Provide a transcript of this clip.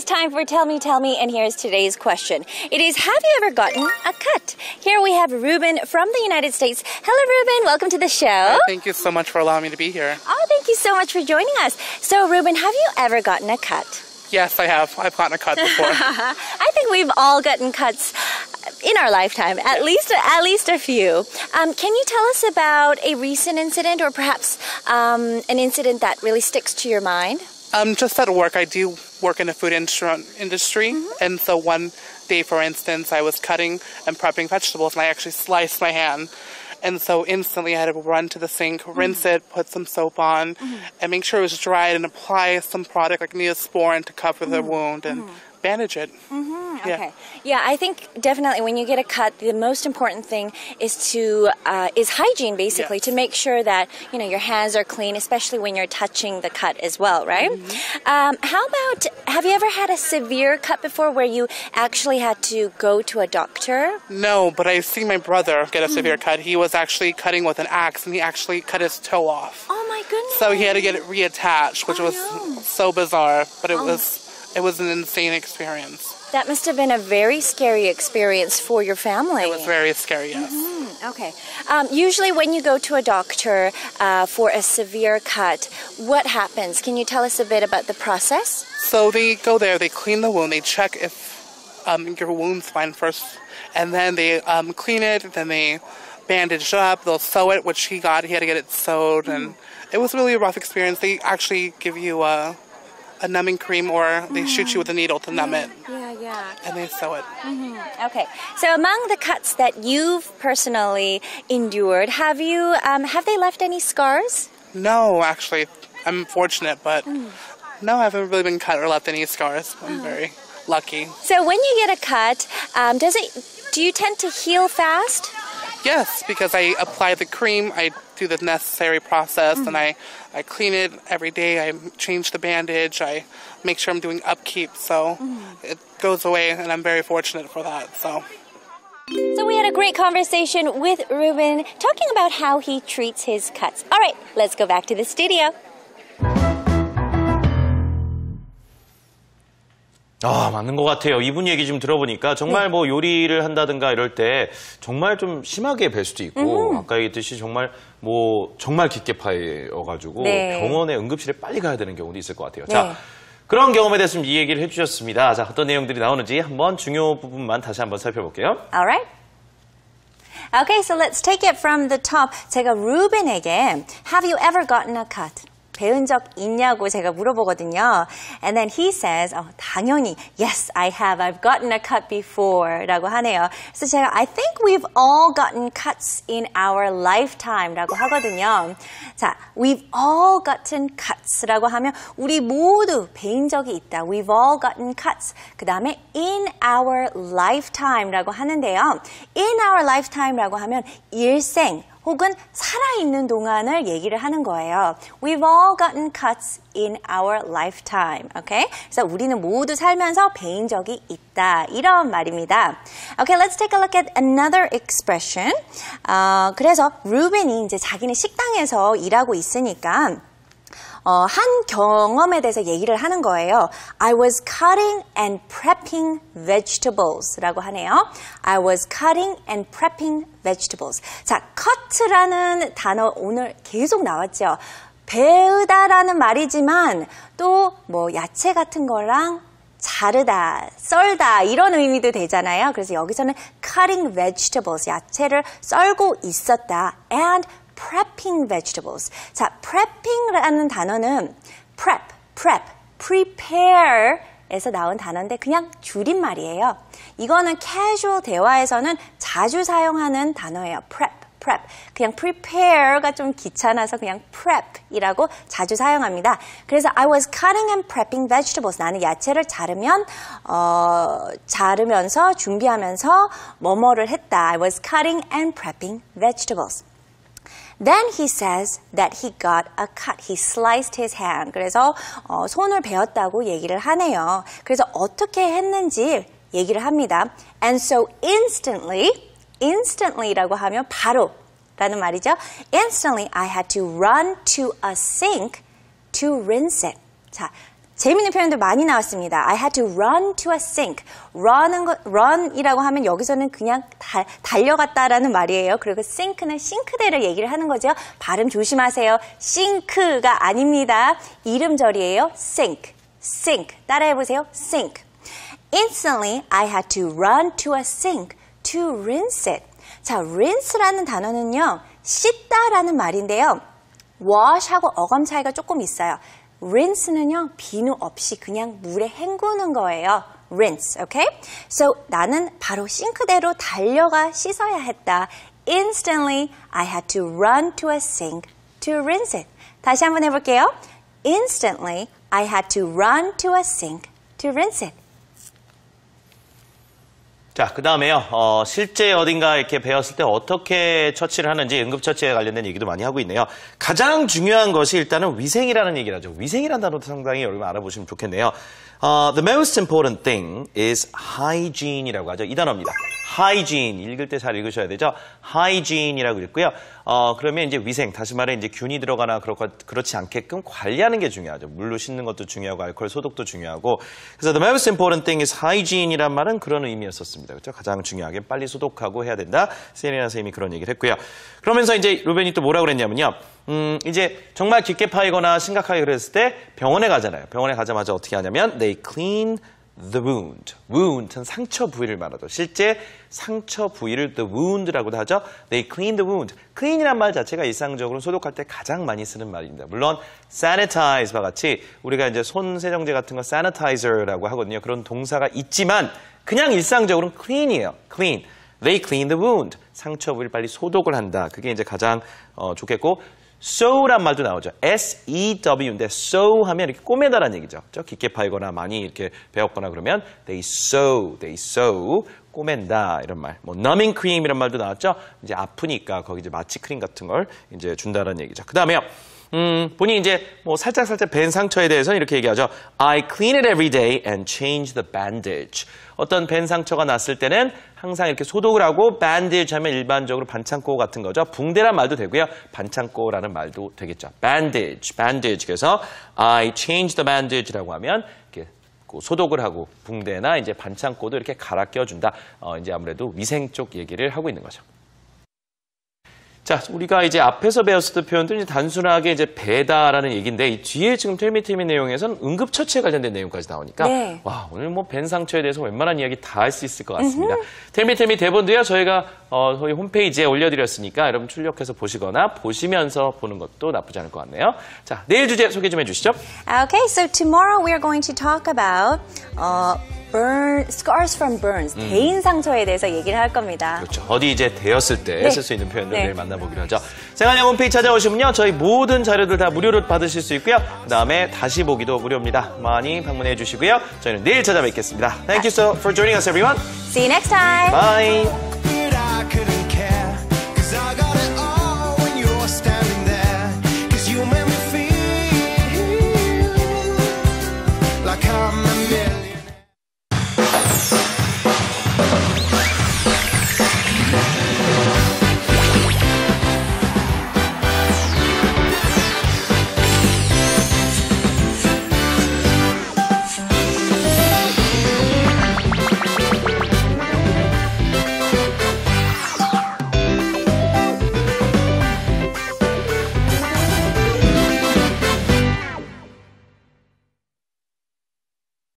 is time for Tell Me, and here's today's question. It is, have you ever gotten a cut? Here we have Ruben from the United States. Hello, Ruben. Welcome to the show. Thank you so much for allowing me to be here. Oh, thank you so much for joining us. So, Ruben, have you ever gotten a cut? Yes, I have. I've gotten a cut before. I think we've all gotten cuts in our lifetime, at least a few. Can you tell us about a recent incident or perhaps an incident that really sticks to your mind? Just at work, I do work in the food industry, and so one day, for instance, I was cutting and prepping vegetables, and I actually sliced my hand. And so instantly I had to run to the sink, rinse it, put some soap on, and make sure it was dried, and apply some product like Neosporin to cover the wound and bandage it. Okay. Yeah, I think definitely when you get a cut, the most important thing is is hygiene, basically, to make sure that your hands are clean, especially when you're touching the cut as well, right? How about, have you ever had a severe cut before where you actually had to go to a doctor? No, but I've seen my brother get a severe cut. He was actually cutting with an axe, and he actually cut his toe off. Oh my goodness! So he had to get it reattached, which was so bizarre, but it was an insane experience. That must have been a very scary experience for your family. It was very scary, yes. Okay. Usually when you go to a doctor for a severe cut, what happens? Can you tell us a bit about the process? So they go there, they clean the wound, they check if your wound's fine first, and then they clean it, then they bandage it up, they'll sew it, which he had to get it sewed, and it was really a rough experience. They actually give you a numbing cream, or they shoot you with a needle to numb it. And they sew it. Okay. So among the cuts that you've personally endured, have they left any scars? No, actually. I'm fortunate, but no, I haven't really been cut or left any scars. I'm very lucky. So when you get a cut, do you tend to heal fast? Yes, because I apply the cream, I do the necessary process, and I clean it every day. I change the bandage, I make sure I'm doing upkeep, so it goes away, and I'm very fortunate for that. So we had a great conversation with Ruben talking about how he treats his cuts. All right, let's go back to the studio. 맞는 것 같아요. 이분 얘기 좀 들어보니까 정말 뭐 요리를 한다든가 이럴 때 정말 좀 심하게 뵐 수도 있고 아까 얘기했듯이 정말 깊게 파여가지고 병원에 응급실에 빨리 가야 되는 경우도 있을 것 같아요. 자, 그런 경험에 대해서 이 얘기를 해주셨습니다. 자, 어떤 내용들이 나오는지 한번 중요 부분만 다시 한번 살펴볼게요. Alright. Okay, so let's take it from the top. 제가 루벤에게 Have you ever gotten a cut? 배운 적 있냐고 제가 물어보거든요. And then he says, 당연히, yes, I have. I've gotten a cut before. 라고 하네요. 그래서 제가, I think we've all gotten cuts in our lifetime. 라고 하거든요. 자, we've all gotten cuts. 라고 하면, 우리 모두 배인 적이 있다. We've all gotten cuts. 그 다음에, in our lifetime. 라고 하는데요. in our lifetime. 라고 하면, 일생, 혹은 살아있는 동안을 얘기를 하는 거예요. We've all gotten cuts in our lifetime. Okay? 그래서 우리는 모두 살면서 배인 적이 있다. 이런 말입니다. Okay, let's take a look at another expression. 그래서 루벤이 이제 자기는 식당에서 일하고 있으니까 한 경험에 대해서 얘기를 하는 거예요. I was cutting and prepping vegetables 라고 하네요. I was cutting and prepping vegetables. 자, cut라는 단어 오늘 계속 나왔죠. 베으다라는 말이지만 또 야채 같은 거랑 자르다, 썰다 이런 의미도 되잖아요. 그래서 여기서는 cutting vegetables, 야채를 썰고 있었다. And prepping vegetables. 자, prepping라는 단어는 prepare에서 나온 단어인데 그냥 줄임말이에요. 이거는 casual 대화에서는 자주 사용하는 단어예요. prep. 그냥 prepare가 좀 귀찮아서 그냥 prep이라고 자주 사용합니다. 그래서 I was cutting and prepping vegetables. 나는 야채를 자르면서 준비하면서 뭐뭐를 했다. I was cutting and prepping vegetables. Then he says that he got a cut. He sliced his hand. 그래서 손을 베었다고 얘기를 하네요. 그래서 어떻게 했는지 얘기를 합니다. And so instantly라고 하면 바로라는 말이죠. Instantly I had to run to a sink to rinse it. 자, 재밌는 표현도 많이 나왔습니다. I had to run to a sink. run이라고 하면 여기서는 그냥 달려갔다라는 말이에요. 그리고 sink는 싱크대를 얘기를 하는 거죠. 발음 조심하세요. 싱크가 아닙니다. 이름절이에요. sink. sink. 따라해보세요. sink. Instantly, I had to run to a sink to rinse it. 자, rinse라는 단어는요. 씻다라는 말인데요. wash하고 어감 차이가 조금 있어요. rinse는요, 비누 없이 그냥 물에 헹구는 거예요. rinse, okay? So, 나는 바로 싱크대로 달려가 씻어야 했다. Instantly, I had to run to a sink to rinse it. 다시 한번 해볼게요. Instantly, I had to run to a sink to rinse it. 자, 그 다음에요. 실제 어딘가 이렇게 배웠을 때 어떻게 처치를 하는지 응급처치에 관련된 얘기도 많이 하고 있네요. 가장 중요한 것이 일단은 위생이라는 얘기를 하죠. 위생이라는 단어도 상당히 여러분 알아보시면 좋겠네요. The most important thing is hygiene이라고 하죠. 이 단어입니다. hygiene. 읽을 때 잘 읽으셔야 되죠. hygiene이라고 읽고요. 그러면 이제 위생, 다시 말해 이제 균이 들어가나 그렇지 않게끔 관리하는 게 중요하죠. 물로 씻는 것도 중요하고 알코올 소독도 중요하고. 그래서 the most important thing is hygiene이란 말은 그런 의미였었습니다. 그렇죠? 가장 중요하게 빨리 소독하고 해야 된다. 세리나 선생님이 그런 얘기를 했고요. 그러면서 이제 루벤이 또 뭐라고 그랬냐면요. 이제 정말 깊게 파이거나 심각하게 그랬을 때 병원에 가잖아요. 병원에 가자마자 어떻게 하냐면 they clean the wound. wound는 상처 부위를 말하죠. 실제 상처 부위를 the wound라고도 하죠. They clean the wound. clean이란 말 자체가 일상적으로 소독할 때 가장 많이 쓰는 말입니다. 물론 sanitize와 같이 우리가 이제 손 세정제 같은 거 sanitizer라고 하거든요. 그런 동사가 있지만 그냥 일상적으로는 clean이에요. clean. They clean the wound. 상처 부위를 빨리 소독을 한다. 그게 이제 가장 좋겠고 sew란 말도 나오죠. S-E-W인데 sew 하면 이렇게 꼬매다라는 얘기죠. 깊게 파이거나 많이 이렇게 배웠거나 그러면 they sew, 꼬맨다 이런 말. 뭐 numbing cream 이런 말도 나왔죠. 이제 아프니까 거기 이제 마취 크림 같은 걸 이제 준다라는 얘기죠. 그 다음에요. 본인이 이제 뭐 살짝 벤 상처에 대해서는 이렇게 얘기하죠. I clean it every day and change the bandage. 어떤 벤 상처가 났을 때는 항상 이렇게 소독을 하고 bandage 하면 일반적으로 반창고 같은 거죠. 붕대란 말도 되고요. 반창고라는 말도 되겠죠. bandage. 그래서 I change the bandage라고 하면 이렇게 소독을 하고 붕대나 이제 반창고도 이렇게 갈아 껴준다. 이제 아무래도 위생 쪽 얘기를 하고 있는 거죠. 자, 우리가 이제 앞에서 배웠을 때 표현들은 이제 단순하게 이제 배다라는 얘기인데 이 뒤에 지금 텔미텔미 내용에서는 응급처치에 관련된 내용까지 나오니까 네. 와, 오늘 뭐 벤 상처에 대해서 웬만한 이야기 다 할 수 있을 것 같습니다. 텔미텔미 대본도요 저희가 저희 홈페이지에 올려드렸으니까 여러분 출력해서 보시거나 보시면서 보는 것도 나쁘지 않을 것 같네요. 자, 내일 주제 소개 좀 해주시죠. Okay, so tomorrow we are going to talk about scars from burns, 대인 상처에 대해서 얘기를 할 겁니다. 그렇죠. 어디 이제 데였을 때 쓸 수 있는 표현들 네. 내일 만나보기로 하죠. 생활양 홈페이지 찾아오시면요. 저희 모든 자료들 다 무료로 받으실 수 있고요. 그 다음에 다시 보기도 무료입니다. 많이 방문해 주시고요. 저희는 내일 찾아뵙겠습니다. Thank you so for joining us, everyone. See you next time. Bye.